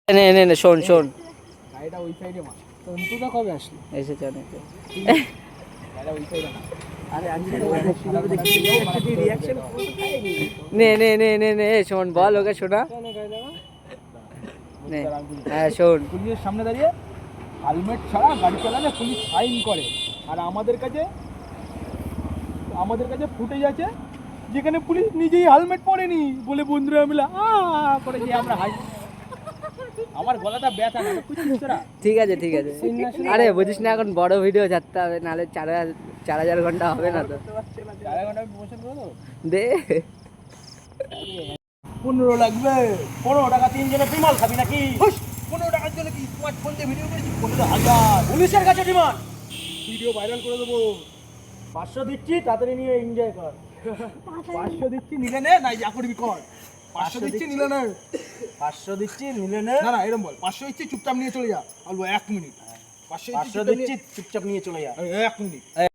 নে নে নে শোন শোন গাড়িটা ওই সাইডে মার তন্তুটা কবে আসলো এসেছে অনেকে গাড়িটা ওই সাইডে না আরে আমি কিভাবে দেখি একটা রিঅ্যাকশন নে নে নে নে নে শোন বল ওকে শোনা নে হ্যাঁ শোন পুলিশের সামনে দাঁড়িয়ে হেলমেট ছাড়া গাড়ি চালালে পুলিশ ফাইন করে আর আমাদের কাছে ফুটেজ আছে যেখানে পুলিশ নিজেই হেলমেট পরেনি বলে বন্ধুরা মিলে করে যে আমরা হাই আমার গলাটা ব্যথা না ঠিক আছে ঠিক আছে আরে বুঝিস না এখন বড় ভিডিও ছাড়তে হবে নাহলে 4,000 ঘন্টা হবে না তো 4 ঘন্টা প্রমোশন করে দেবো দে 15 লাগবে 15 টাকা তিনজনে বিমাল খাবি নাকি 15 টাকার জন্য কি তোমার ফোন দিয়ে ভিডিও করেছি 15,000 পুলিশের কাছে ডিমান্ড ভিডিও ভাইরাল করে দেবো 500 দিচ্ছি তাড়াতাড়ি নিয়ে এনজয় কর 500 দিচ্ছি নিলে নে না যা করবি কর 500 দিচ্ছি নিলে নে 500 দিচ্ছি নিলে নে না না এরকম বল 500 দিচ্ছি চুপচাপ নিয়ে চলে যা বলবো 1 মিনিট 500 দিচ্ছি চুপচাপ নিয়ে চলে যা 1 মিনিট